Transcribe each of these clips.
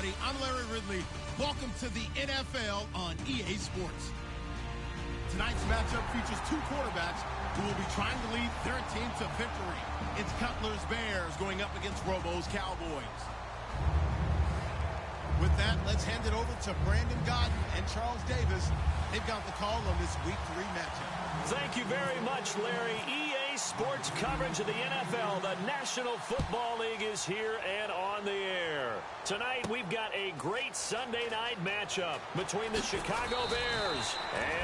everybody. I'm Larry Ridley. Welcome to the NFL on EA Sports. Tonight's matchup features two quarterbacks who will be trying to lead their team to victory. It's Cutler's Bears going up against Robo's Cowboys. With that, let's hand it over to Brandon Godden and Charles Davis. They've got the call on this Week 3 matchup. Thank you very much, Larry. EA Sports coverage of the NFL. The National Football League is here and on the air. Tonight, we've got a great Sunday night matchup between the Chicago Bears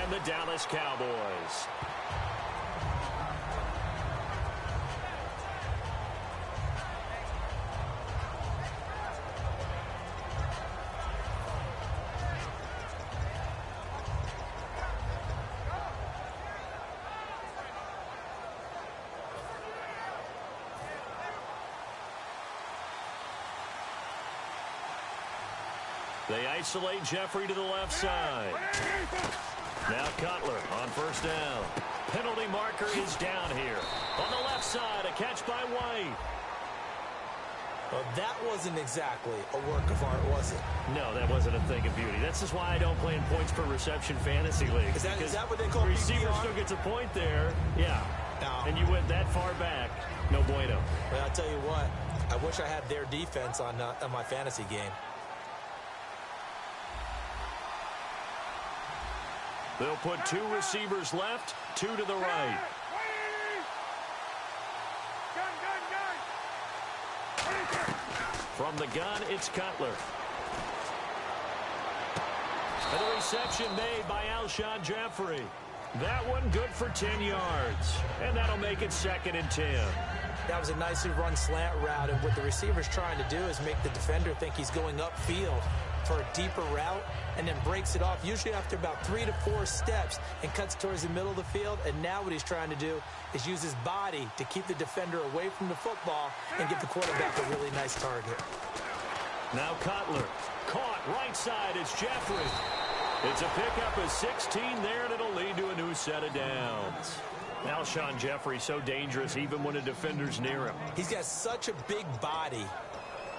and the Dallas Cowboys. They isolate Jeffrey to the left side. Now Cutler on first down. Penalty marker is down here. On the left side, a catch by White. Well, that wasn't exactly a work of art, was it? No, that wasn't a thing of beauty. That's just why I don't play in points per reception fantasy league. Is that what they call receiver PPR? still gets a point there. Yeah. No. And you went that far back. No bueno. Well, I'll tell you what. I wish I had their defense on my fantasy game. They'll put two receivers left, two to the right. From the gun, it's Cutler. And the reception made by Alshon Jeffrey. That one good for 10 yards. And that'll make it 2nd and 10. That was a nicely run slant route, and what the receiver's trying to do is make the defender think he's going upfield for a deeper route, and then breaks it off, usually after about 3 to 4 steps, and cuts towards the middle of the field. And now what he's trying to do is use his body to keep the defender away from the football and give the quarterback a really nice target. Now Cutler. Caught right side. It's Jeffrey. It's a pickup of 16 there, and it'll lead to a new set of downs. Alshon Jeffrey so dangerous even when a defender's near him. He's got such a big body,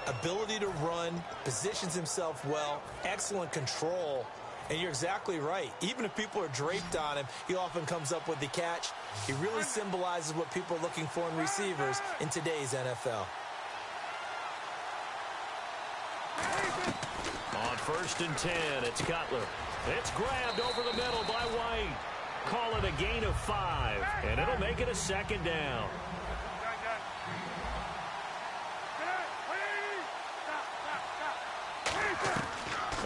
ability to run, positions himself well, excellent control. And you're exactly right. Even if people are draped on him, he often comes up with the catch. He really symbolizes what people are looking for in receivers in today's NFL. On 1st and 10, it's Cutler. It's grabbed over the middle by White. Call it a gain of 5, and it'll make it a 2nd down.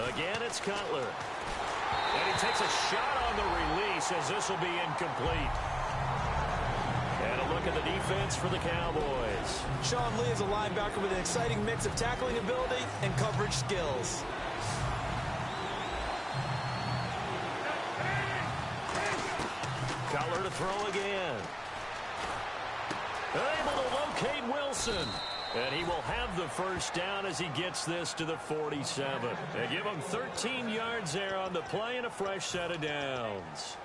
Again, it's Cutler. And he takes a shot on the release as this will be incomplete. And a look at the defense for the Cowboys. Sean Lee is a linebacker with an exciting mix of tackling ability and coverage skills. Cutler to throw again. Able to locate Wilson. And he will have the first down as he gets this to the 47. They give him 13 yards there on the play and a fresh set of downs.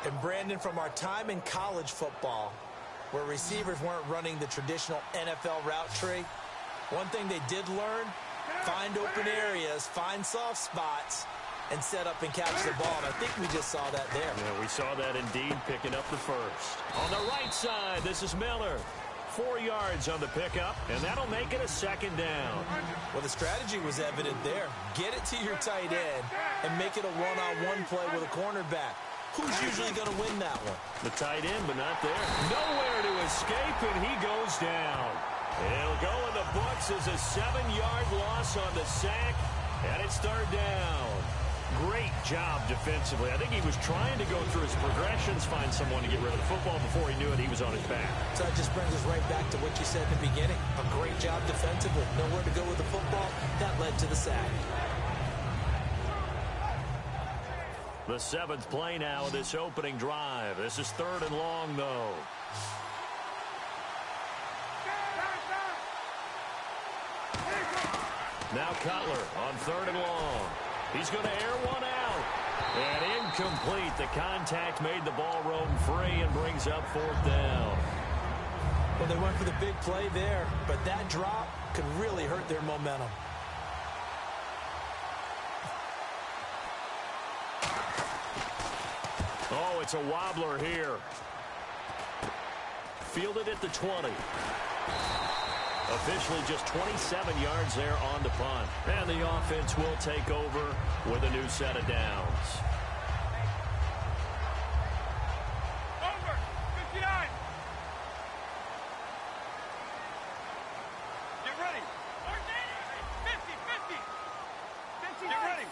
And Brandon, from our time in college football, where receivers weren't running the traditional NFL route tree, one thing they did learn, find open areas, find soft spots, and set up and catch the ball. And I think we just saw that there. Yeah, we saw that indeed, picking up the first. On the right side, this is Miller. 4 yards on the pickup, and that'll make it a 2nd down. Well, the strategy was evident there. Get it to your tight end and make it a one-on-one play with a cornerback. Who's usually going to win that one? The tight end, but not there. Nowhere to escape, and he goes down. It'll go in the books as a 7-yard loss on the sack, and it's 3rd down. Great job defensively. I think he was trying to go through his progressions, find someone to get rid of the football. Before he knew it, he was on his back. So that just brings us right back to what you said in the beginning. A great job defensively. Nowhere to go with the football. That led to the sack. The 7th play now of this opening drive. This is 3rd and long, though. Now Cutler on 3rd and long. He's going to air one out. And incomplete. The contact made the ball roam free and brings up 4th down. Well, they went for the big play there, but that drop could really hurt their momentum. Oh, it's a wobbler here. Fielded at the 20. Officially just 27 yards there on the punt. And the offense will take over with a new set of downs. Over. 59. Get ready. 50, 50. 50. Get ready.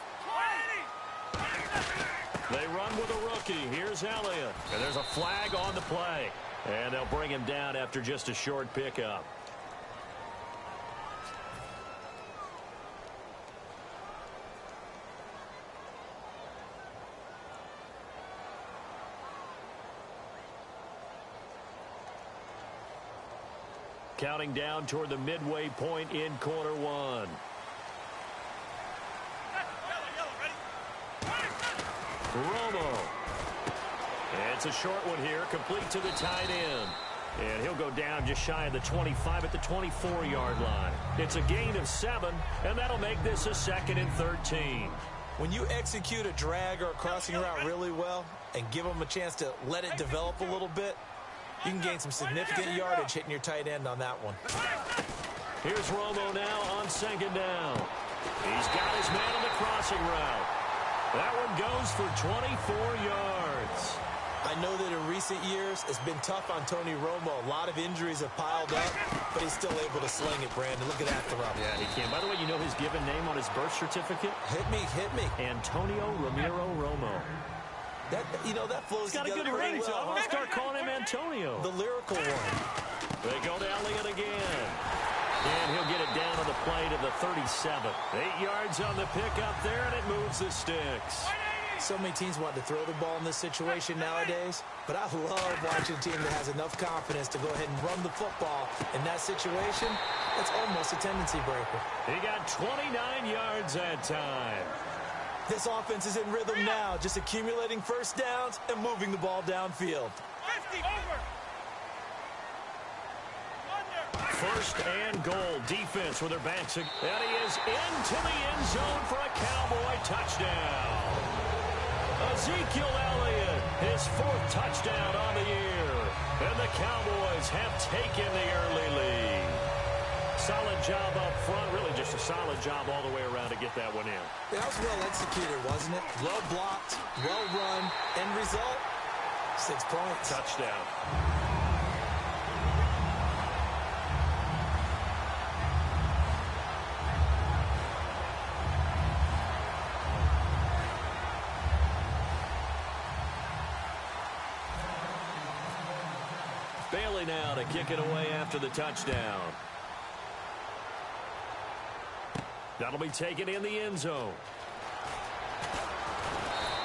20. They run with a rookie. Here's Elliott. And there's a flag on the play. And they'll bring him down after just a short pickup. Counting down toward the midway point in quarter one. Romo. It's a short one here, complete to the tight end. And he'll go down just shy of the 25 at the 24-yard line. It's a gain of 7, and that'll make this a 2nd and 13. When you execute a drag or a crossing route really well and give them a chance to let it develop a little bit, you can gain some significant yardage hitting your tight end on that one. Here's Romo now on 2nd down. He's got his man on the crossing route. That one goes for 24 yards. I know that in recent years, it's been tough on Tony Romo. A lot of injuries have piled up, but he's still able to sling it, Brandon. Look at that throw. Yeah, he can. By the way, you know his given name on his birth certificate? Hit me. Antonio Ramiro Romo. That flows He's got together a good pretty ring, so well. I'm going to start calling him Antonio. The lyrical one. They go to Elliott again. And he'll get it down to the play to the 37. 8 yards on the pickup there, and it moves the sticks. So many teams want to throw the ball in this situation nowadays, but I love watching a team that has enough confidence to go ahead and run the football. In that situation, it's almost a tendency breaker. He got 29 yards that time. This offense is in rhythm now, just accumulating first downs and moving the ball downfield. 50, over. First and goal, defense with their backs. And he is into the end zone for a Cowboy touchdown. Ezekiel Elliott, his 4th touchdown on the year. And the Cowboys have taken the early lead. Solid job up front, really just a solid job all the way around to get that one in. That was well executed, wasn't it? Well blocked, well run, end result, 6 points. Touchdown. Bailey now to kick it away after the touchdown. That'll be taken in the end zone.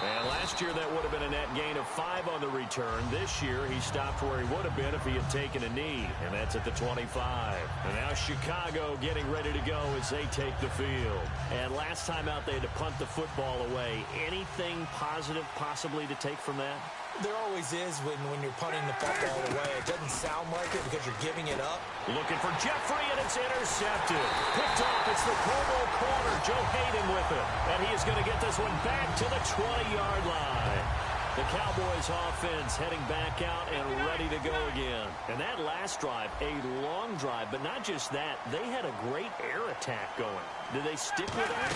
And last year that would have been a net gain of 5 on the return. This year he stopped where he would have been if he had taken a knee, and that's at the 25. And now Chicago getting ready to go as they take the field. And last time out they had to punt the football away. Anything positive possibly to take from that? There always is when you're punting the football away. It doesn't sound like it because you're giving it up. Looking for Jeffrey, and it's intercepted. Picked off. It's the Como corner. Joe Hayden with it. And he is going to get this one back to the 20-yard line. The Cowboys offense heading back out and ready to go again. And that last drive, a long drive, but not just that. They had a great air attack going. Did they stick with that?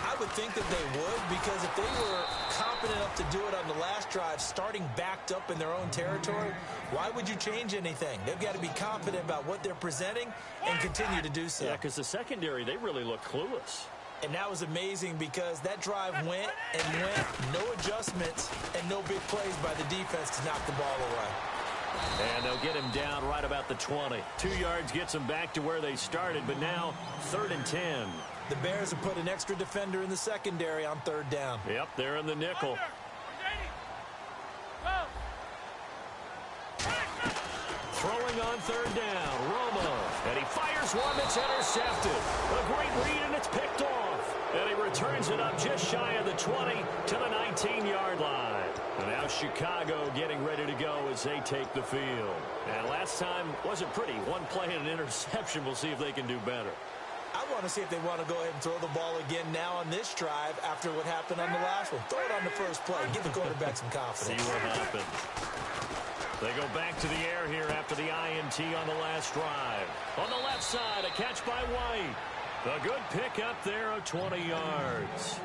I would think that they would, because if they were confident enough to do it on the last drive, starting backed up in their own territory, why would you change anything? They've got to be confident about what they're presenting and continue to do so. Yeah, because the secondary, they really look clueless. And that was amazing because that drive went and went, no adjustments and no big plays by the defense to knock the ball away. And they'll get him down right about the 20. 2 yards gets them back to where they started, but now 3rd and 10. The Bears have put an extra defender in the secondary on 3rd down. Yep, they're in the nickel. Throwing on 3rd down, Romo. And he fires one that's intercepted. A great read, and it's picked off. And he returns it up just shy of the 20 to the 19-yard line. And now Chicago getting ready to go as they take the field. And last time wasn't pretty. One play and an interception. We'll see if they can do better. I want to see if they want to go ahead and throw the ball again now on this drive after what happened on the last one. Throw it on the first play. Give the quarterback some confidence. See what happens. They go back to the air here after the INT on the last drive. On the left side, a catch by White. A good pickup there of 20 yards.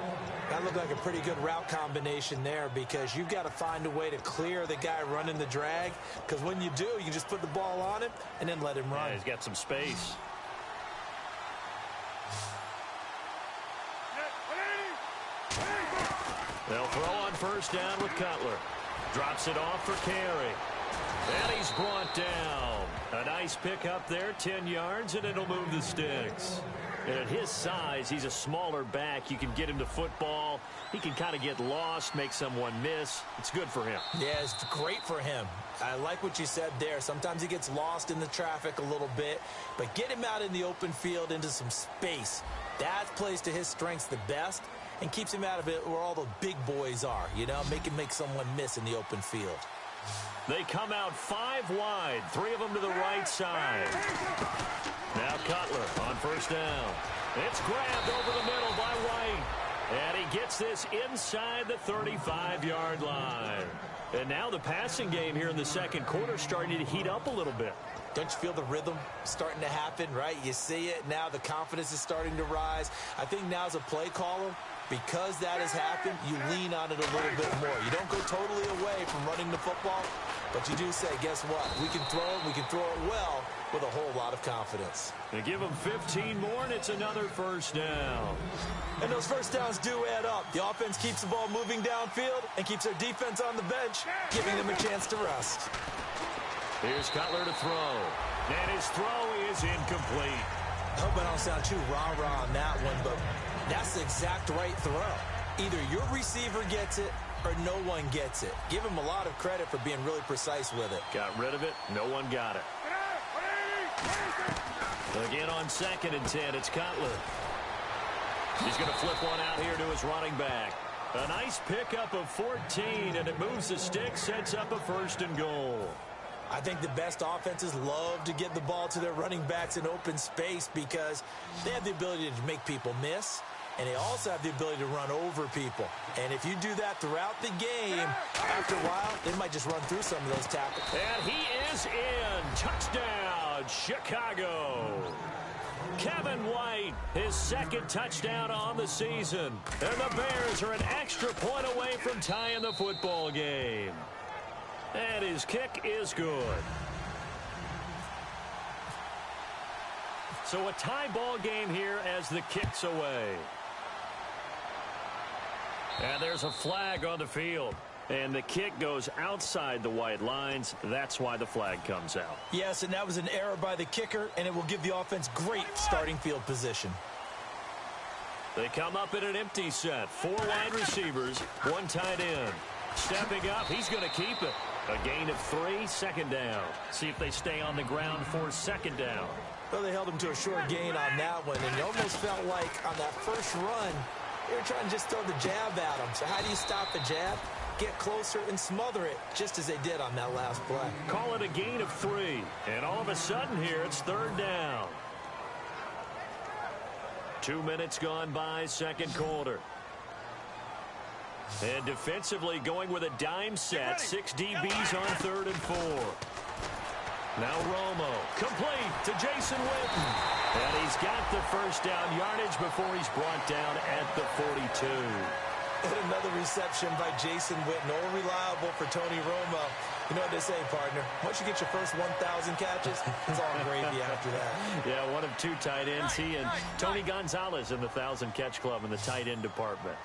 That looked like a pretty good route combination there because you've got to find a way to clear the guy running the drag, because when you do, you just put the ball on him and then let him run. Yeah, he's got some space. They'll throw on first down with Cutler. Drops it off for Carey. And he's brought down. A nice pickup there, 10 yards, and it'll move the sticks. And at his size, he's a smaller back. You can get him to football. He can kind of get lost, make someone miss. It's good for him. Yeah, it's great for him. I like what you said there. Sometimes he gets lost in the traffic a little bit, but get him out in the open field into some space. That plays to his strengths the best and keeps him out of it where all the big boys are, you know, make someone miss in the open field. They come out 5 wide, 3 of them to the right side. Now Cutler on first down. It's grabbed over the middle by White. And he gets this inside the 35-yard line. And now the passing game here in the second quarter starting to heat up a little bit. Don't you feel the rhythm starting to happen, right? You see it. Now the confidence is starting to rise. I think now as a play caller, because that has happened, you lean on it a little bit more. You don't go totally away from running the football, but you do say, guess what? We can throw it. We can throw it well with a whole lot of confidence. They give them 15 more, and it's another first down. And those first downs do add up. The offense keeps the ball moving downfield and keeps their defense on the bench, giving them a chance to rest. Here's Cutler to throw. And his throw is incomplete. I hope I don't sound too rah-rah on that one, but that's the exact right throw. Either your receiver gets it or no one gets it. Give him a lot of credit for being really precise with it. Got rid of it. No one got it. Again on 2nd and 10, it's Cutler. He's going to flip one out here to his running back. A nice pickup of 14, and it moves the stick, sets up a 1st and goal. I think the best offenses love to get the ball to their running backs in open space because they have the ability to make people miss, and they also have the ability to run over people. And if you do that throughout the game, after a while, they might just run through some of those tackles. And he is in. Touchdown, Chicago. Kevin White, his 2nd touchdown on the season. And the Bears are an extra point away from tying the football game. And his kick is good. So a tie ball game here as the kick's away. And there's a flag on the field. And the kick goes outside the white lines. That's why the flag comes out. Yes, and that was an error by the kicker, and it will give the offense great starting field position. They come up in an empty set. 4 wide receivers, 1 tight end. Stepping up, he's going to keep it. A gain of 3, 2nd down. See if they stay on the ground for 2nd down. Well, they held him to a short gain on that one, and it almost felt like on that first run, they were trying to just throw the jab at him. So how do you stop a jab? Get closer and smother it, just as they did on that last play. Call it a gain of 3, and all of a sudden here, it's 3rd down. 2 minutes gone by, 2nd quarter. And defensively going with a dime set. 6 DBs on 3rd and 4. Now Romo, complete to Jason Witten. And he's got the first down yardage before he's brought down at the 42. And another reception by Jason Witten. All reliable for Tony Romo. You know what they say, partner. Once you get your first 1,000 catches, it's all gravy after that. Yeah, one of 2 tight ends. He and Tony Gonzalez in the 1,000-catch club in the tight end department.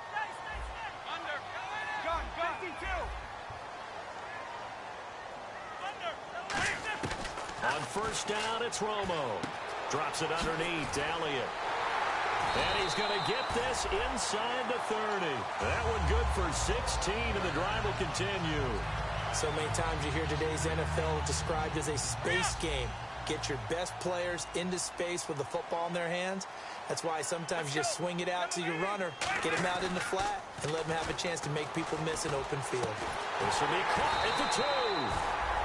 On first down, it's Romo. Drops it underneath to Elliott. And he's going to get this inside the 30. That one good for 16, and the drive will continue. So many times you hear today's NFL described as a space game. Get your best players into space with the football in their hands. That's why sometimes you just swing it out to your runner, get him out in the flat, and let him have a chance to make people miss an open field. This will be caught at the 2.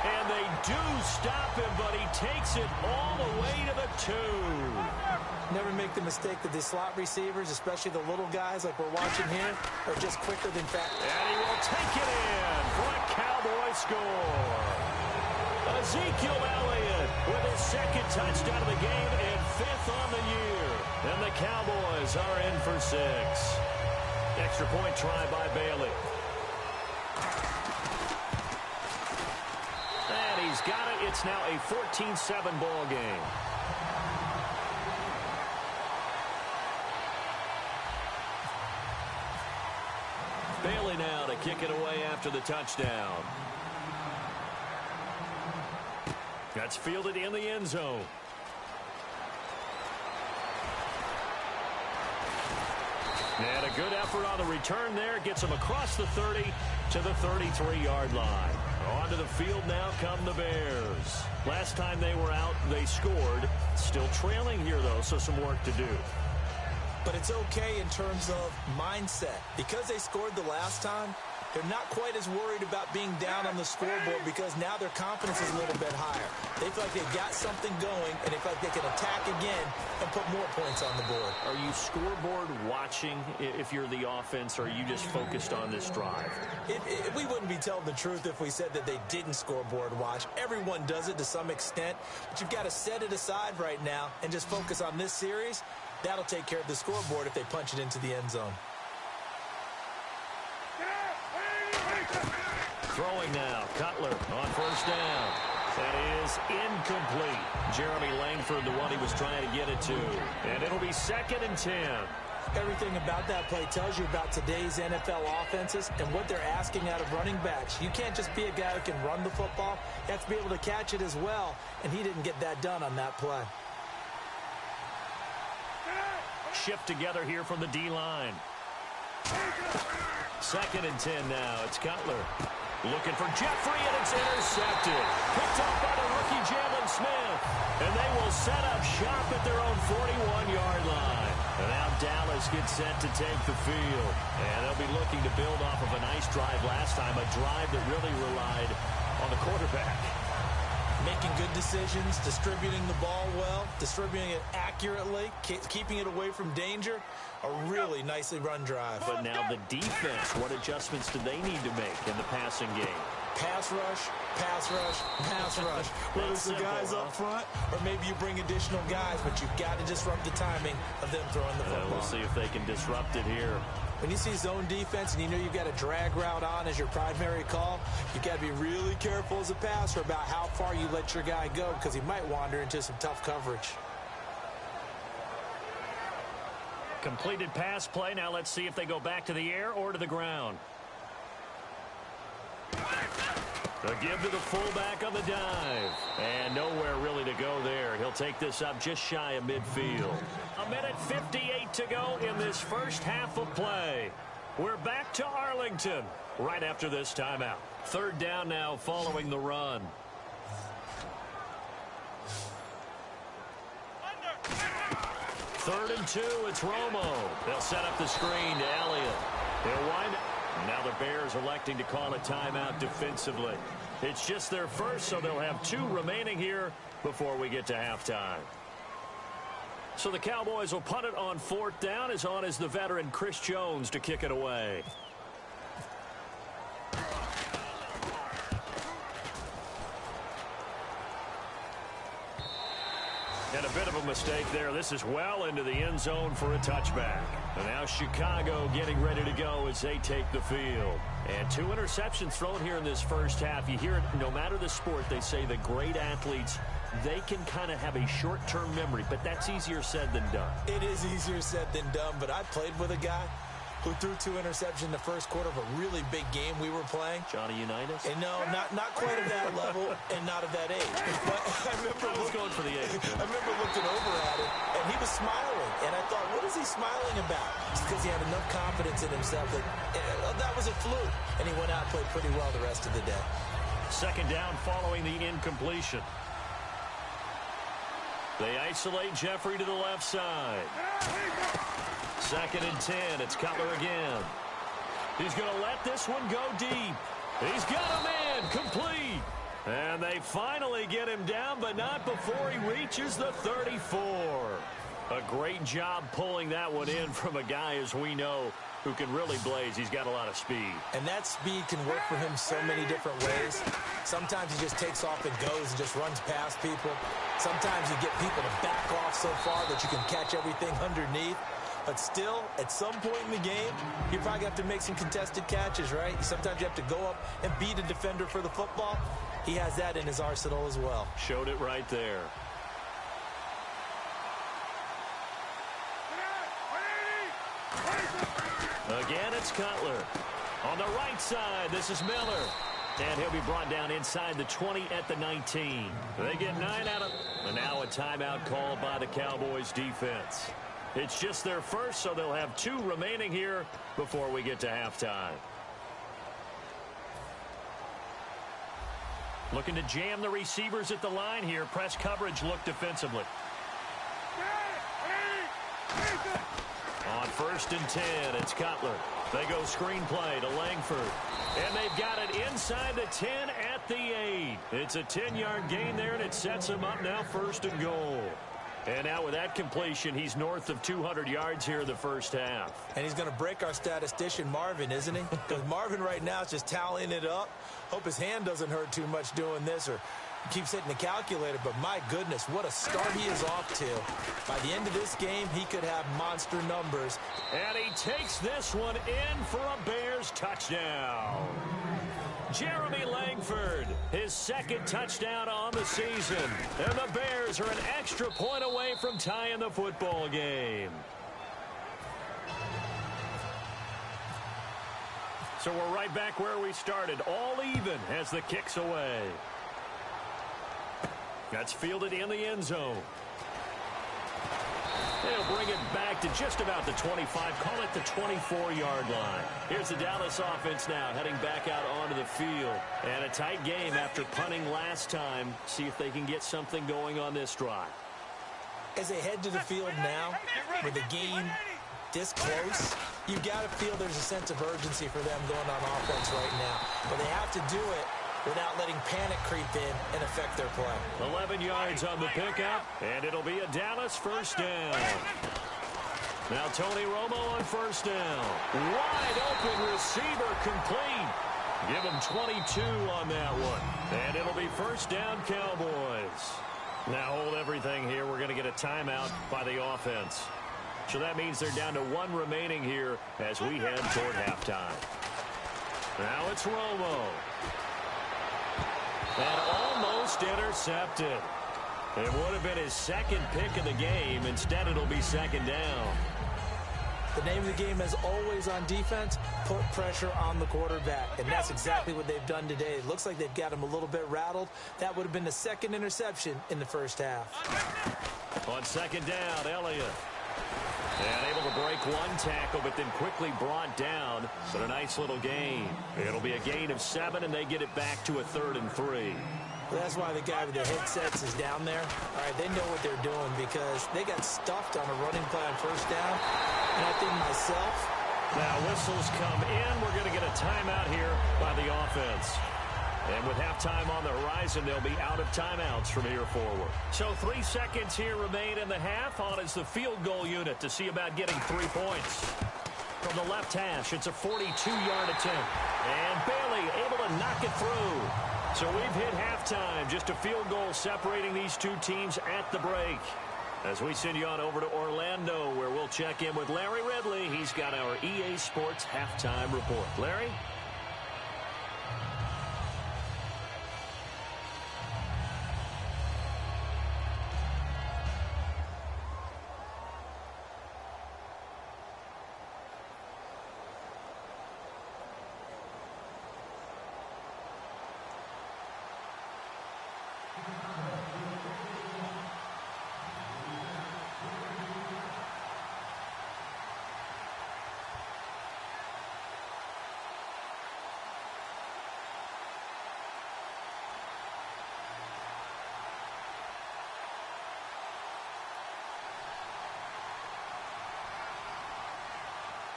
And they do stop him, but he takes it all the way to the 2. Never make the mistake that the slot receivers, especially the little guys like we're watching here, are just quicker than fast. And he will take it in for a Cowboy score. Ezekiel Elliott with his second touchdown of the game and 5th on the year. And the Cowboys are in for 6. Extra point try by Bailey. And he's got it. It's now a 14-7 ball game. Bailey now to kick it away after the touchdown. That's fielded in the end zone. And a good effort on the return there. Gets him across the 30 to the 33-yard line. Onto the field now come the Bears. Last time they were out, they scored. Still trailing here, though, so some work to do. But it's okay in terms of mindset. Because they scored the last time, they're not quite as worried about being down on the scoreboard because now their confidence is a little bit higher. They feel like they've got something going, and they feel like they can attack again and put more points on the board. Are you scoreboard watching if you're the offense, or are you just focused on this drive? We wouldn't be telling the truth if we said that they didn't scoreboard watch. Everyone does it to some extent, but you've got to set it aside right now and just focus on this series. That'll take care of the scoreboard if they punch it into the end zone. Throwing now, Cutler on first down. That is incomplete. Jeremy Langford, the one he was trying to get it to. And it'll be 2nd and 10. Everything about that play tells you about today's NFL offenses and what they're asking out of running backs. You can't just be a guy who can run the football. You have to be able to catch it as well, and he didn't get that done on that play. Shift together here from the D-line. 2nd and 10 now. It's Cutler. Looking for Jeffrey, and it's intercepted. Picked up by the rookie Jalen Smith. And they will set up shop at their own 41-yard line. And now Dallas gets set to take the field. And they'll be looking to build off of a nice drive last time, a drive that really relied on the quarterback. Making good decisions, distributing the ball well, distributing it accurately, keeping it away from danger. A really nicely run drive. But now the defense, what adjustments do they need to make in the passing game? Pass rush, pass rush, pass rush. Whether it's the guys up front or maybe you bring additional guys, but you've got to disrupt the timing of them throwing the football. We'll see if they can disrupt it here. When you see zone defense and you know you've got a drag route on as your primary call, you've got to be really careful as a passer about how far you let your guy go because he might wander into some tough coverage. Completed pass play. Now let's see if they go back to the air or to the ground. A give to the fullback on the dive. And nowhere really to go there. He'll take this up just shy of midfield. 1:58 to go in this first half of play. We're back to Arlington right after this timeout. 3rd down now following the run. Third and 2, it's Romo. They'll set up the screen to Elliott. They'll wind up. Now the Bears electing to call a timeout defensively. It's just their first, so they'll have 2 remaining here before we get to halftime. So the Cowboys will punt it on 4th down. As on is the veteran Chris Jones to kick it away. And a bit of a mistake there. This is well into the end zone for a touchback. And now Chicago getting ready to go as they take the field. And 2 interceptions thrown here in this first half. You hear it, no matter the sport, they say the great athletes, they can kind of have a short-term memory, but that's easier said than done. It is easier said than done, but I played with a guy who threw 2 interceptions in the first quarter of a really big game we were playing. Johnny Unitas? And no, not quite at that level and not at that age. But I remember going for the age. I remember looking over at him, and he was smiling. And I thought, what is he smiling about? It's because he had enough confidence in himself that that was a fluke. And he went out and played pretty well the rest of the day. 2nd down following the incompletion. They isolate Jeffrey to the left side. 2nd and 10. It's Cutler again. He's going to let this one go deep. He's got a man complete. And they finally get him down, but not before he reaches the 34. A great job pulling that one in from a guy, as we know, who can really blaze. He's got a lot of speed. And that speed can work for him so many different ways. Sometimes he just takes off and goes and just runs past people. Sometimes you get people to back off so far that you can catch everything underneath. But still, at some point in the game, you probably have to make some contested catches, right? Sometimes you have to go up and beat a defender for the football. He has that in his arsenal as well. Showed it right there. Again, it's Cutler. On the right side, this is Miller. And he'll be brought down inside the 20 at the 19. They get 9 out of... And now a timeout called by the Cowboys defense. It's just their first, so they'll have 2 remaining here before we get to halftime. Looking to jam the receivers at the line here. Press coverage look defensively. On 1st and 10, it's Cutler. They go screenplay to Langford. And they've got it inside the 10 at the 8. It's a 10-yard gain there, and it sets them up now 1st and goal. And now with that completion, he's north of 200 yards here in the first half. And he's going to break our statistician, Marvin, isn't he? Because Marvin right now is just tallying it up. Hope his hand doesn't hurt too much doing this, or keeps hitting the calculator. But my goodness, what a start he is off to. By the end of this game, he could have monster numbers. And he takes this one in for a Bears touchdown. Jeremy Langford, his 2nd touchdown on the season. And the Bears are an extra point away from tying the football game. So we're right back where we started, all even as the kick's away. That's fielded in the end zone. They'll bring it back to just about the 25, call it the 24-yard line. Here's the Dallas offense now heading back out onto the field. And a tight game after punting last time. See if they can get something going on this drive. As they head to the field now, with the game this close, you've got to feel there's a sense of urgency for them going on offense right now. But they have to do it without letting panic creep in and affect their play. 11 yards on the pickup, and it'll be a Dallas 1st down. Now Tony Romo on 1st down. Wide open receiver complete. Give him 22 on that one. And it'll be 1st down Cowboys. Now hold everything here. We're going to get a timeout by the offense. So that means they're down to 1 remaining here as we head toward halftime. Now it's Romo. And almost intercepted. It would have been his 2nd pick of the game. Instead, it'll be 2nd down. The name of the game, as always on defense, put pressure on the quarterback. And that's exactly what they've done today. It looks like they've got him a little bit rattled. That would have been the 2nd interception in the first half. On 2nd down, Elliott. And able to break 1 tackle, but then quickly brought down. But a nice little gain. It'll be a gain of 7, and they get it back to a 3rd and 3. Well, that's why the guy with the headsets is down there. All right, they know what they're doing because they got stuffed on a running play on 1st down. And I think myself. Now whistles come in. We're going to get a timeout here by the offense. And with halftime on the horizon, they'll be out of timeouts from here forward. So 3 seconds here remain in the half. On is the field goal unit to see about getting 3 points. From the left hash, it's a 42-yard attempt. And Bailey able to knock it through. So we've hit halftime. Just a field goal separating these 2 teams at the break. As we send you on over to Orlando, where we'll check in with Larry Ridley. He's got our EA Sports halftime report. Larry?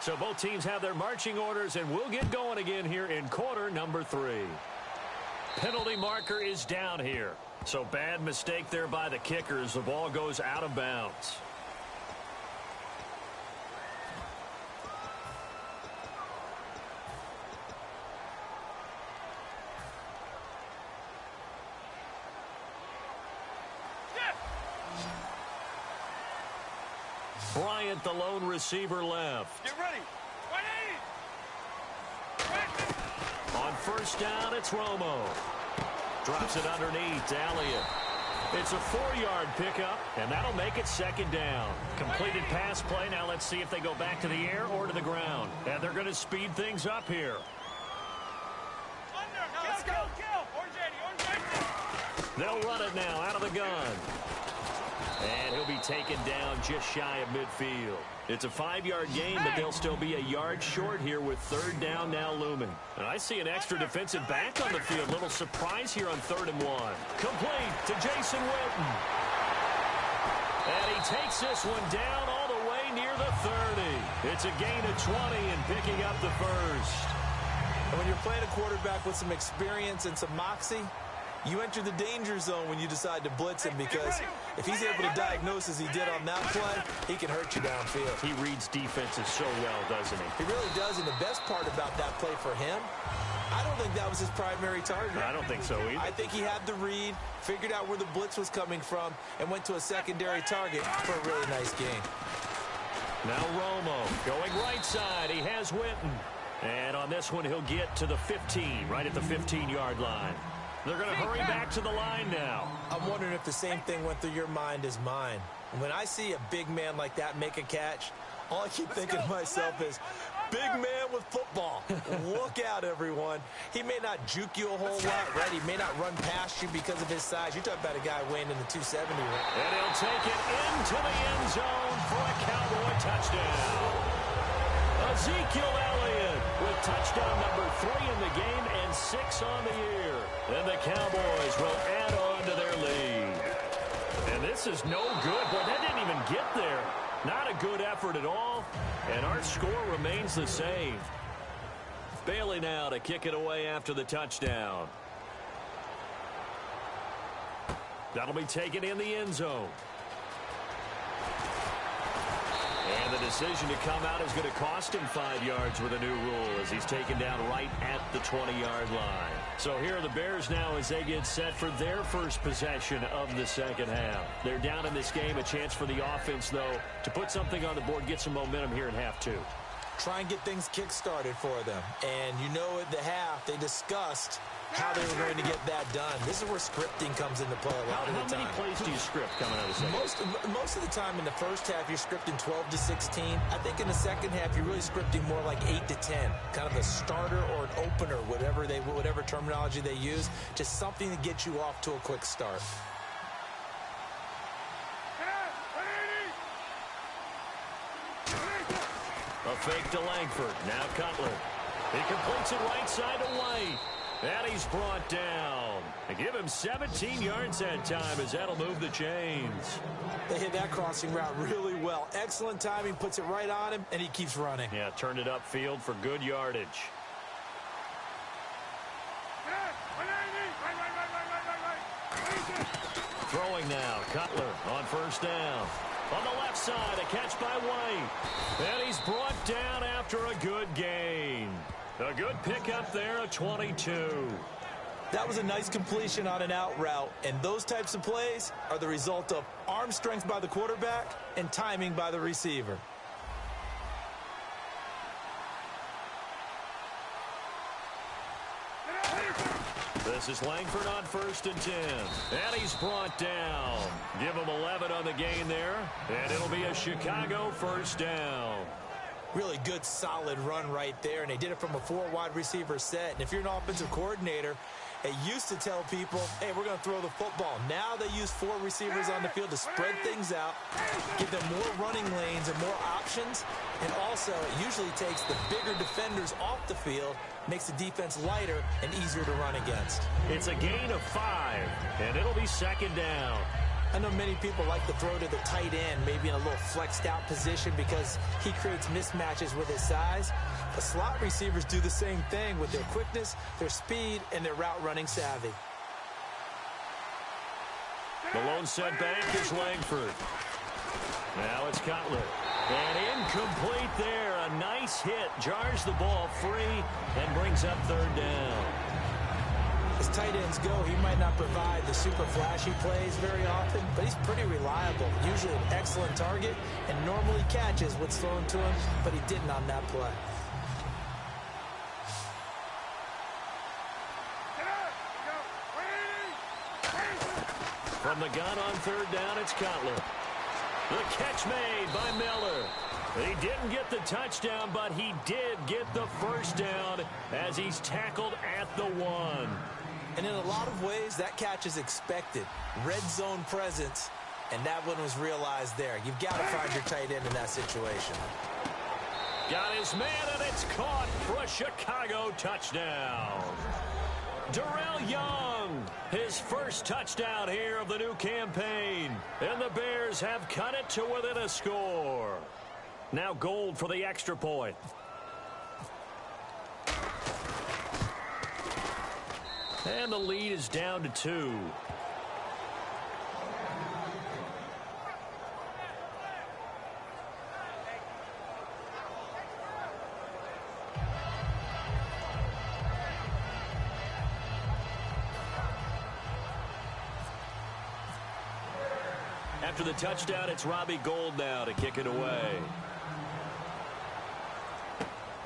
So both teams have their marching orders, and we'll get going again here in quarter number 3. Penalty marker is down here. So bad mistake there by the kickers. The ball goes out of bounds. Bryant, the lone receiver, left. Get ready. 180. On first down, it's Romo. Drops it underneath to Elliott. It's a 4-yard pickup, and that'll make it second down. Completed pass play. Now let's see if they go back to the air or to the ground. And they're going to speed things up here. Under. No, let's go. Orange 80. They'll run it now out of the gun. And he'll be taken down just shy of midfield. It's a 5-yard gain, but they'll still be a yard short here with third down now looming. And I see an extra defensive back on the field. Little surprise here on 3rd and 1. Complete to Jason Witten. And he takes this one down all the way near the 30. It's a gain of 20 and picking up the first. And when you're playing a quarterback with some experience and some moxie, you enter the danger zone when you decide to blitz him, because if he's able to diagnose as he did on that play, he can hurt you downfield. He reads defenses so well, doesn't he? He really does, and the best part about that play for him, I don't think that was his primary target. I don't think so either. I think he had the read, figured out where the blitz was coming from, and went to a secondary target for a really nice gain. Now Romo going right side. He has Witten. And on this one, he'll get to the 15, right at the 15-yard line. They're going to hurry back to the line now. I'm wondering if the same thing went through your mind as mine. When I see a big man like that make a catch, all I keep thinking to myself is, big man with football. Look out, everyone. He may not juke you a whole lot, right? He may not run past you because of his size. You're talking about a guy weighing in the 270 range. And he'll take it into the end zone for a Cowboy touchdown. Ezekiel Elliott with touchdown number 3 in the game and 6 on the year. And the Cowboys will add on to their lead. And this is no good. Boy, that didn't even get there. Not a good effort at all. And our score remains the same. Bailey now to kick it away after the touchdown. That'll be taken in the end zone. And the decision to come out is going to cost him 5 yards with a new rule as he's taken down right at the 20-yard line. So here are the Bears now as they get set for their first possession of the second half. They're down in this game. A chance for the offense, though, to put something on the board, get some momentum here in half 2. Try and get things kick-started for them. And you know at the half, they discussed how they were going to get that done. This is where scripting comes into play a lot of the time. How many plays do you script coming out of the second? Most of the time in the first half, you're scripting 12 to 16. I think in the second half, you're really scripting more like 8 to 10. Kind of a starter or an opener, whatever terminology they use. Just something to get you off to a quick start. A fake to Langford. Now Cutler. He completes it right side to White. And he's brought down. They give him 17 yards that time as that'll move the chains. They hit that crossing route really well. Excellent timing, puts it right on him, and he keeps running. Yeah, turned it upfield for good yardage. Throwing now, Cutler on first down. On the left side, a catch by White. And he's brought down after a good gain. A good pickup there, a 22. That was a nice completion on an out route, and those types of plays are the result of arm strength by the quarterback and timing by the receiver. This is Langford on first and 10. And he's brought down. Give him 11 on the gain there. And it'll be a Chicago first down. Really good, solid run right there, and they did it from a 4 wide receiver set. And if you're an offensive coordinator, they used to tell people, hey, we're going to throw the football. Now they use 4 receivers on the field to spread things out, give them more running lanes and more options. And also, it usually takes the bigger defenders off the field, makes the defense lighter and easier to run against. It's a gain of 5, and it'll be second down. I know many people like to throw to the tight end, maybe in a little flexed out position because he creates mismatches with his size. The slot receivers do the same thing with their quickness, their speed, and their route running savvy. The lone setback is Langford. Now it's Cutler. And incomplete there. A nice hit. Jars the ball free and brings up third down. As tight ends go, he might not provide the super flashy plays very often, but he's pretty reliable. Usually an excellent target and normally catches what's thrown to him, but he didn't on that play. From the gun on third down, it's Cutler. The catch made by Miller. He didn't get the touchdown, but he did get the first down as he's tackled at the 1. And in a lot of ways, that catch is expected. Red zone presence, and that one was realized there. You've got to find your tight end in that situation. Got his man, and it's caught for a Chicago touchdown. Darrell Young, his first touchdown here of the new campaign. And the Bears have cut it to within a score. Now Gold for the extra point. And the lead is down to 2. After the touchdown, it's Robbie Gould now to kick it away.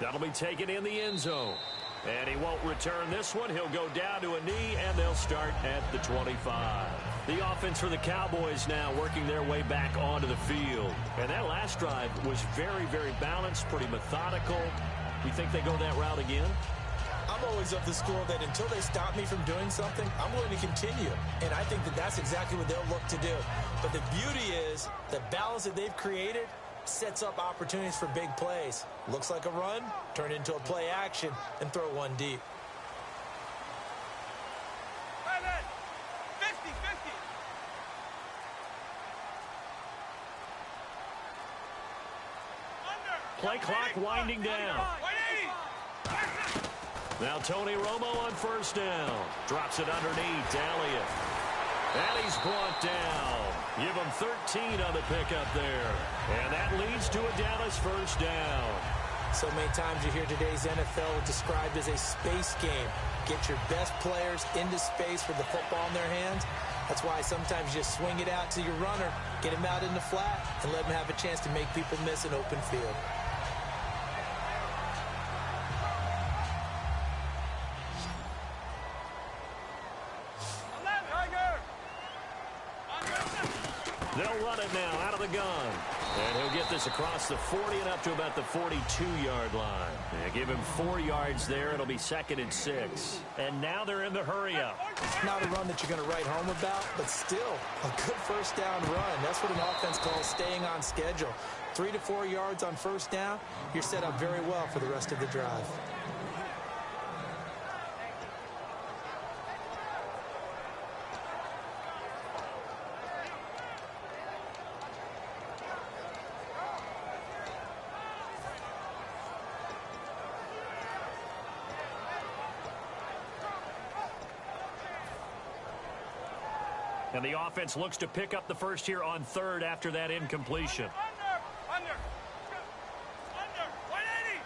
That'll be taken in the end zone. And he won't return this one. He'll go down to a knee, and they'll start at the 25. The offense for the Cowboys now working their way back onto the field. And that last drive was very, very balanced, pretty methodical. You think they go that route again? I'm always of the school that until they stop me from doing something, I'm going to continue. And I think that that's exactly what they'll look to do. But the beauty is the balance that they've created sets up opportunities for big plays. Looks like a run, turn it into a play action, and throw one deep. 50-50. Play clock winding down. 180. Now Tony Romo on first down. Drops it underneath to Elliott. And he's brought down. Give him 13 on the pickup there. And that leads to a Dallas first down. So many times you hear today's NFL described as a space game. Get your best players into space with the football in their hands. That's why sometimes you just swing it out to your runner, get him out in the flat, and let him have a chance to make people miss an open field. They'll run it now out of the gun. And he'll get this across the 40 and up to about the 42-yard line. Yeah, give him 4 yards there. It'll be 2nd and 6. And now they're in the hurry-up. It's not a run that you're going to write home about, but still a good first down run. That's what an offense calls staying on schedule. 3 to 4 yards on first down, you're set up very well for the rest of the drive. And the offense looks to pick up the first here on third after that incompletion. Under. 180.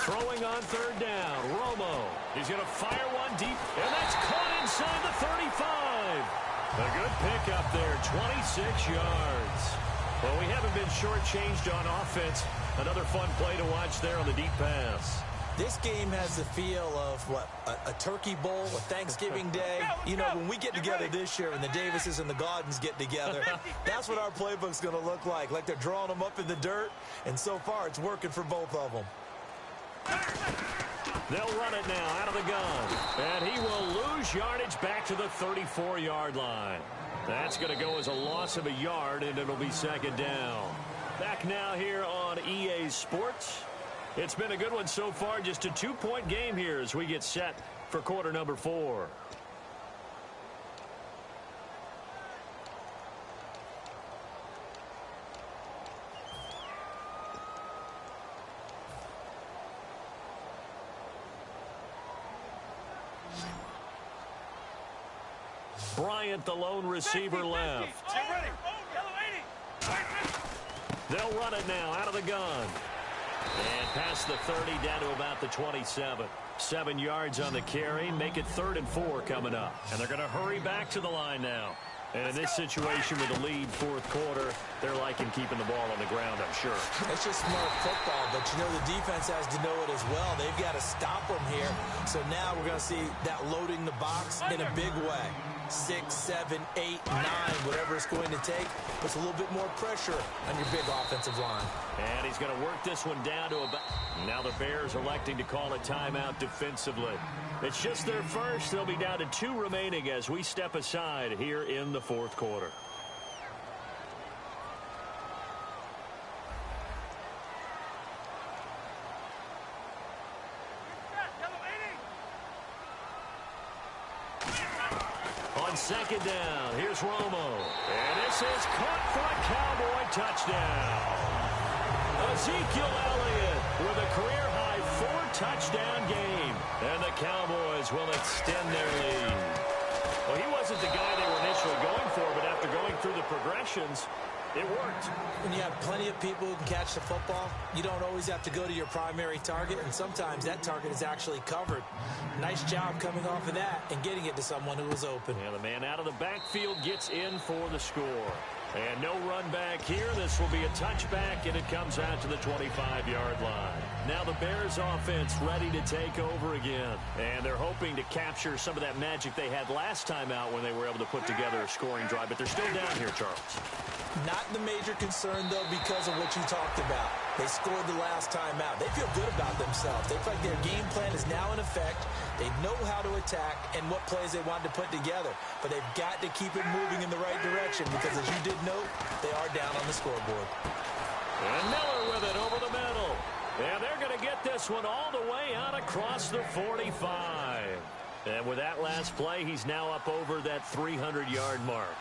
Throwing on third down, Romo. He's going to fire one deep, and that's caught inside the 35. A good pickup there, 26 yards. Well, we haven't been shortchanged on offense. Another fun play to watch there on the deep pass. This game has the feel of, what, a turkey bowl, a Thanksgiving day. You know, when we get together this year and the Davises and the Gaudens get together, that's what our playbook's going to look like they're drawing them up in the dirt, and so far it's working for both of them. They'll run it now out of the gun, and he will lose yardage back to the 34-yard line. That's going to go as a loss of a yard, and it'll be 2nd down. Back now here on EA Sports. It's been a good one so far, just a 2-point game here as we get set for quarter number 4. Bryant, the lone receiver, 50, 50. left. Get ready. Yellow 80. They'll run it now out of the gun. And past the 30, down to about the 27. 7 yards on the carry. Make it 3rd and 4 coming up. And they're going to hurry back to the line now. And in this situation with a lead 4th quarter, they're liking keeping the ball on the ground, I'm sure. It's just smart football, but you know the defense has to know it as well. They've got to stop them here. So now we're going to see that loading the box in a big way. 6, 7, 8, 9, whatever it's going to take, puts a little bit more pressure on your big offensive line. And he's going to work this one down to about... Now the Bears electing to call a timeout defensively. It's just their first. They'll be down to 2 remaining as we step aside here in the 4th quarter. On 2nd down, here's Romo. And this is caught for a Cowboy touchdown. Ezekiel Elliott with a career-high 4-touchdown game. And the Cowboys will extend their lead. Well, he wasn't the guy they were initially going for, but after going through the progressions, it worked. When you have plenty of people who can catch the football, you don't always have to go to your primary target, and sometimes that target is actually covered. Nice job coming off of that and getting it to someone who was open. And the man out of the backfield gets in for the score. And no run back here. This will be a touchback, and it comes out to the 25-yard line. Now the Bears offense ready to take over again. And they're hoping to capture some of that magic they had last time out when they were able to put together a scoring drive. But they're still down here, Charles. Not the major concern, though, because of what you talked about. They scored the last time out. They feel good about themselves. They feel like their game plan is now in effect. They know how to attack and what plays they want to put together. But they've got to keep it moving in the right direction because, as you did note, they are down on the scoreboard. And Miller with it over the middle. And they're going to get this one all the way out across the 45. And with that last play, he's now up over that 300-yard mark.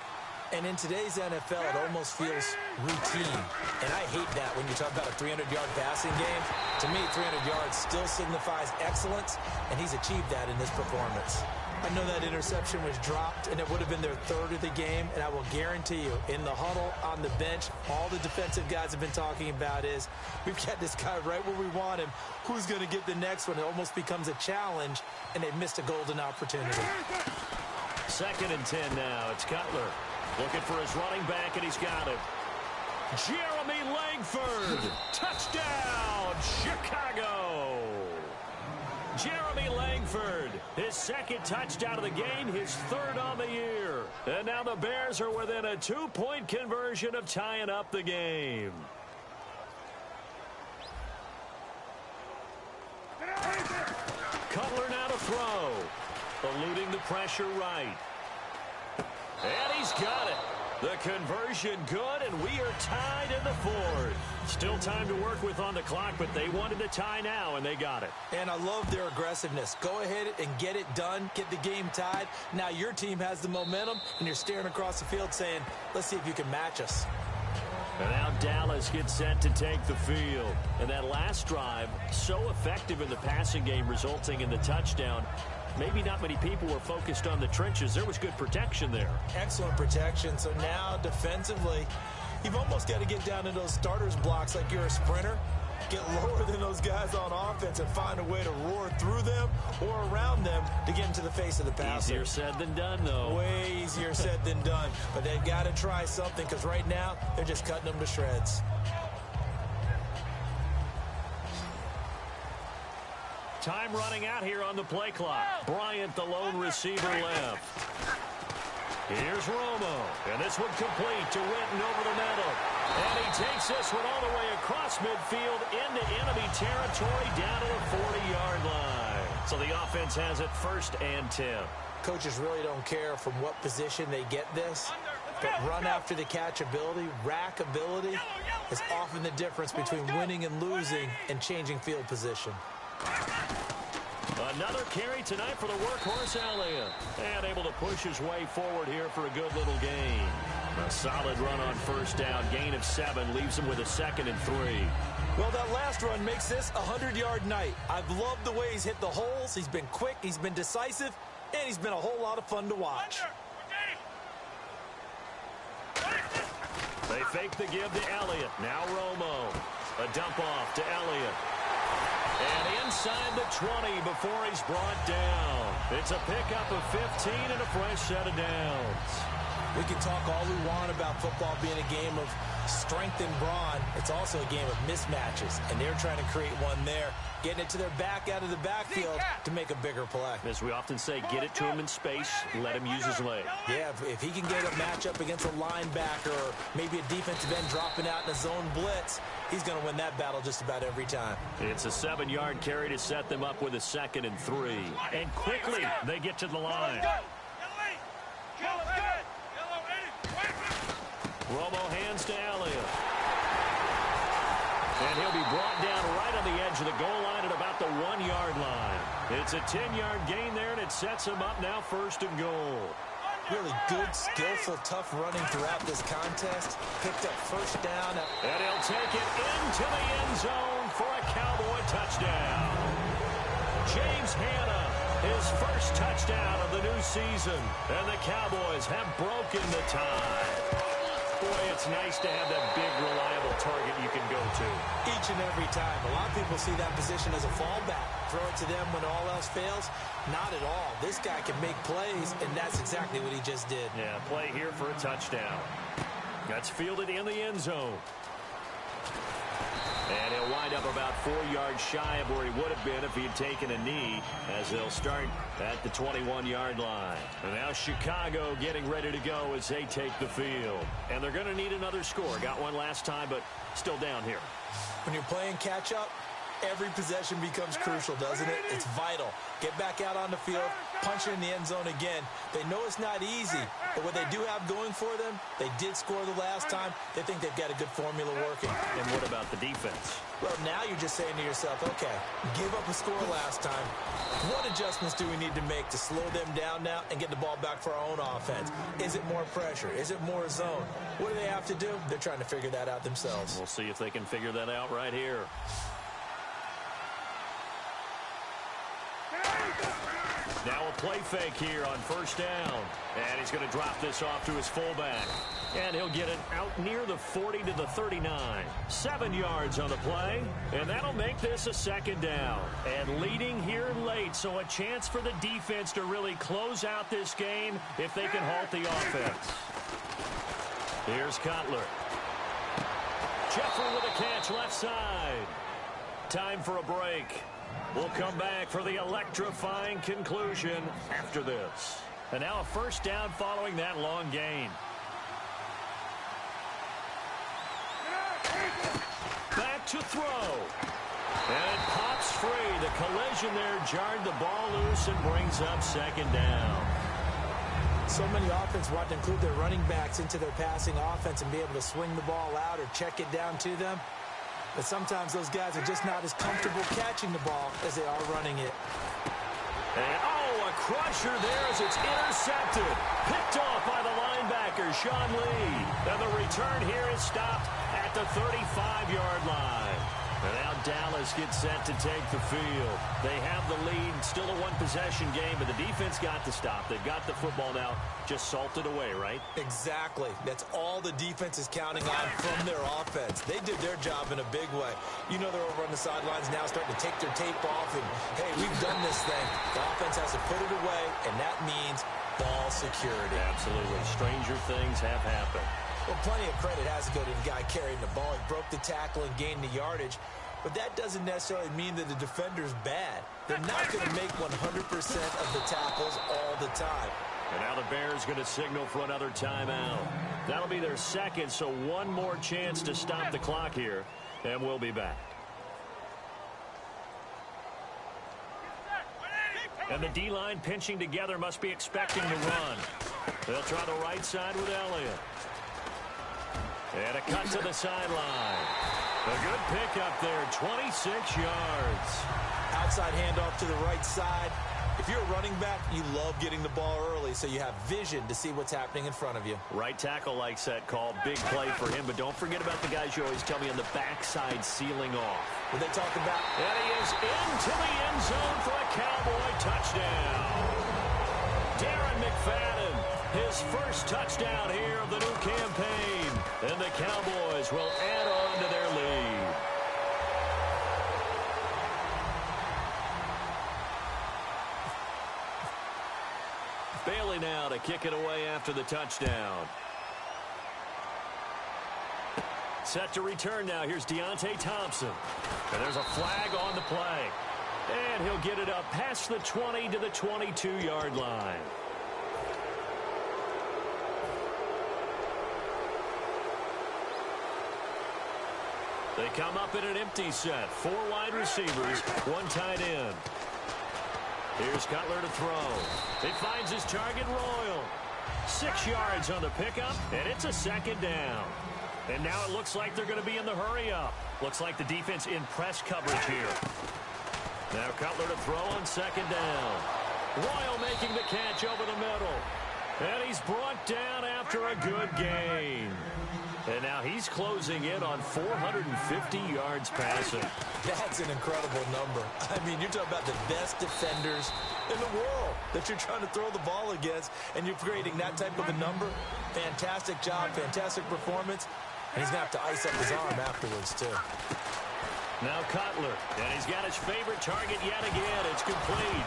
And in today's NFL, it almost feels routine. And I hate that when you talk about a 300-yard passing game. To me, 300 yards still signifies excellence, and he's achieved that in this performance. I know that interception was dropped, and it would have been their 3rd of the game, and I will guarantee you, in the huddle, on the bench, all the defensive guys have been talking about is, we've got this guy right where we want him. Who's going to get the next one? It almost becomes a challenge, and they've missed a golden opportunity. 2nd and 10 now. It's Cutler. Looking for his running back, and he's got it. Jeremy Langford. Touchdown, Chicago. Jeremy Langford, his 2nd touchdown of the game, his 3rd on the year. And now the Bears are within a 2-point conversion of tying up the game. Cutler now to throw. Eluding the pressure right. And he's got it. The conversion good, and we are tied in the 4th. Still time to work with on the clock, but they wanted to tie now, and they got it. And I love their aggressiveness. Go ahead and get it done. Get the game tied. Now your team has the momentum, and you're staring across the field saying, let's see if you can match us. And now Dallas gets set to take the field. And that last drive, so effective in the passing game, resulting in the touchdown. Maybe not many people were focused on the trenches. There was good protection there. Excellent protection. So now defensively, you've almost got to get down to those starters blocks like you're a sprinter. Get lower than those guys on offense and find a way to roar through them or around them to get into the face of the passer. Easier said than done, though. Way easier said than done. But they've got to try something because right now they're just cutting them to shreds. Time running out here on the play clock. Bryant, the lone receiver, left. Here's Romo. And this one complete to Winton over the middle. And he takes this one all the way across midfield into enemy territory down to the 40-yard line. So the offense has it 1st and 10. Coaches really don't care from what position they get this. But run after the catch ability, rack ability is often the difference between winning and losing and changing field position. Another carry tonight for the workhorse Elliott. And able to push his way forward here for a good little gain. A solid run on 1st down. Gain of 7 leaves him with a 2nd and 3. Well, that last run makes this a 100-yard night. I've loved the way he's hit the holes. He's been quick. He's been decisive. And he's been a whole lot of fun to watch. They fake the give to Elliott. Now Romo. A dump off to Elliott. And inside the 20 before he's brought down. It's a pickup of 15 and a fresh set of downs. We can talk all we want about football being a game of strength and brawn. It's also a game of mismatches, and they're trying to create one there, getting it to their back out of the backfield to make a bigger play. As we often say, get it to him in space, let him use his leg. Yeah, if he can get a matchup against a linebacker or maybe a defensive end dropping out in a zone blitz, he's going to win that battle just about every time. It's a 7-yard carry to set them up with a 2nd and 3. And quickly, they get to the line. Romo hands to Elliott. And he'll be brought down right on the edge of the goal line at about the 1-yard line. It's a 10-yard gain there, and it sets him up now 1st and goal. Really good, skillful, tough running throughout this contest. Picked up 1st down. And he'll take it into the end zone for a Cowboy touchdown. James Hanna, his 1st touchdown of the new season. And the Cowboys have broken the tie. Boy, it's nice to have that big, reliable target you can go to. Each and every time. A lot of people see that position as a fallback. Throw it to them when all else fails. Not at all. This guy can make plays, and that's exactly what he just did. Yeah, play here for a touchdown. That's fielded in the end zone. And he'll wind up about 4 yards shy of where he would have been if he had taken a knee, as they'll start at the 21-yard line. And now Chicago getting ready to go as they take the field. And they're going to need another score. Got one last time, but still down here. When you're playing catch-up, every possession becomes crucial, doesn't it? It's vital. Get back out on the field, punch it in the end zone again. They know it's not easy, but what they do have going for them, they did score the last time. They think they've got a good formula working. And what about the defense? Well, now you're just saying to yourself, okay, give up a score last time. What adjustments do we need to make to slow them down now and get the ball back for our own offense? Is it more pressure? Is it more zone? What do they have to do? They're trying to figure that out themselves. We'll see if they can figure that out right here. Now a play fake here on 1st down. And he's going to drop this off to his fullback. And he'll get it out near the 40 to the 39. 7 yards on the play. And that'll make this a 2nd down. And leading here late, so a chance for the defense to really close out this game if they can halt the offense. Here's Cutler. Jeffrey with a catch left side. Time for a break. We'll come back for the electrifying conclusion after this. And now a 1st down following that long gain. Back to throw. And it pops free. The collision there jarred the ball loose and brings up 2nd down. So many offenses want to include their running backs into their passing offense and be able to swing the ball out or check it down to them. But sometimes those guys are just not as comfortable catching the ball as they are running it. And, a crusher there as it's intercepted. Picked off by the linebacker, Sean Lee. And the return here is stopped at the 35-yard line. And now Dallas gets set to take the field. They have the lead. Still a one-possession game, but the defense got to stop. They've got the football now just salted away, right? Exactly. That's all the defense is counting on from their offense. They did their job in a big way. You know they're over on the sidelines now starting to take their tape off and, hey, we've done this thing. The offense has to put it away, and that means ball security. Absolutely. Stranger things have happened. Well, plenty of credit has to go to the guy carrying the ball. He broke the tackle and gained the yardage. But that doesn't necessarily mean that the defender's bad. They're not going to make 100% of the tackles all the time. And now the Bears going to signal for another timeout. That'll be their 2nd, so one more chance to stop the clock here. And we'll be back. And the D-line pinching together must be expecting to run. They'll try the right side with Elliott. And a cut to the sideline. A good pickup there, 26 yards. Outside handoff to the right side. If you're a running back, you love getting the ball early so you have vision to see what's happening in front of you. Right tackle likes that call. Big play for him, but don't forget about the guys you always tell me on the backside sealing off. What they talk about? And he is into the end zone for a Cowboy touchdown. Darren McFadden, His first touchdown here of the new campaign. And the Cowboys will add on to their lead. Bailey now to kick it away after the touchdown. Set to return now. Here's Deontay Thompson. And there's a flag on the play. And he'll get it up past the 20 to the 22-yard line. They come up in an empty set. 4 wide receivers, 1 tight end. Here's Cutler to throw. He finds his target, Royal. 6 yards on the pickup, and it's a second down. And now it looks like they're going to be in the hurry-up. Looks like the defense in press coverage here. Now Cutler to throw on second down. Royal making the catch over the middle. And he's brought down after a good gain. And now he's closing in on 450 yards passing. That's an incredible number. I mean, you're talking about the best defenders in the world that you're trying to throw the ball against, and you're creating that type of a number. Fantastic job, fantastic performance. And he's going to have to ice up his arm afterwards, too. Now Cutler, and he's got his favorite target yet again. It's complete.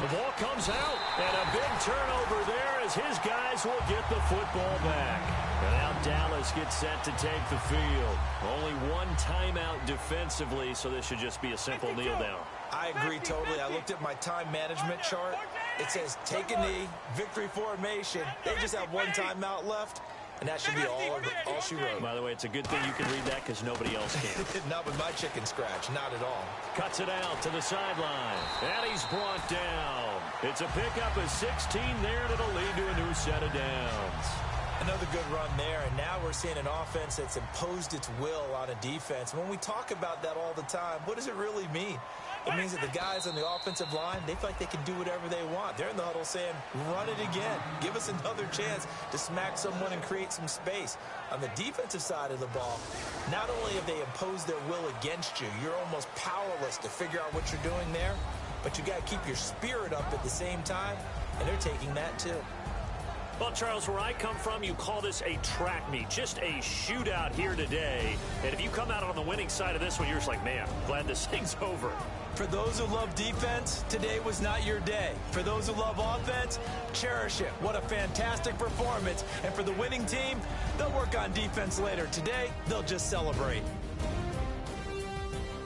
The ball comes out, and a big turnover there as his guys will get the football back. And now Dallas gets set to take the field. Only 1 timeout defensively, so this should just be a simple kneel down. I agree totally. I looked at my time management chart. It says take a knee, victory formation. They just have 1 timeout left. And that should be all she wrote. By the way, it's a good thing you can read that because nobody else can. Not with my chicken scratch. Not at all. Cuts it out to the sideline. And he's brought down. It's a pickup of 16 there, and it'll lead to a new set of downs. Another good run there, and now we're seeing an offense that's imposed its will on a defense. When we talk about that all the time, what does it really mean? It means that the guys on the offensive line, they feel like they can do whatever they want. They're in the huddle saying, run it again. Give us another chance to smack someone and create some space. On the defensive side of the ball, not only have they imposed their will against you, you're almost powerless to figure out what you're doing there, but you got to keep your spirit up at the same time, and they're taking that too. Well, Charles, where I come from, you call this a track meet, just a shootout here today. And if you come out on the winning side of this one, you're just like, man, glad this thing's over. For those who love defense, today was not your day. For those who love offense, cherish it. What a fantastic performance. And for the winning team, they'll work on defense later. Today, they'll just celebrate.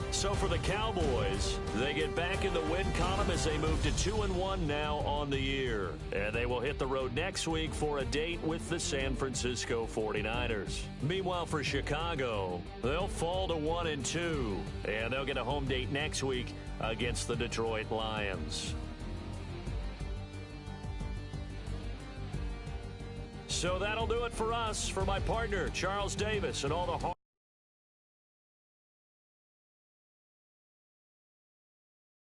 So for the Cowboys, they get back in the win column as they move to 2-1 now on the year. And they will hit the road next week for a date with the San Francisco 49ers. Meanwhile, for Chicago, they'll fall to 1-2. And they'll get a home date next week against the Detroit Lions. So that'll do it for us. For my partner, Charles Davis, and all the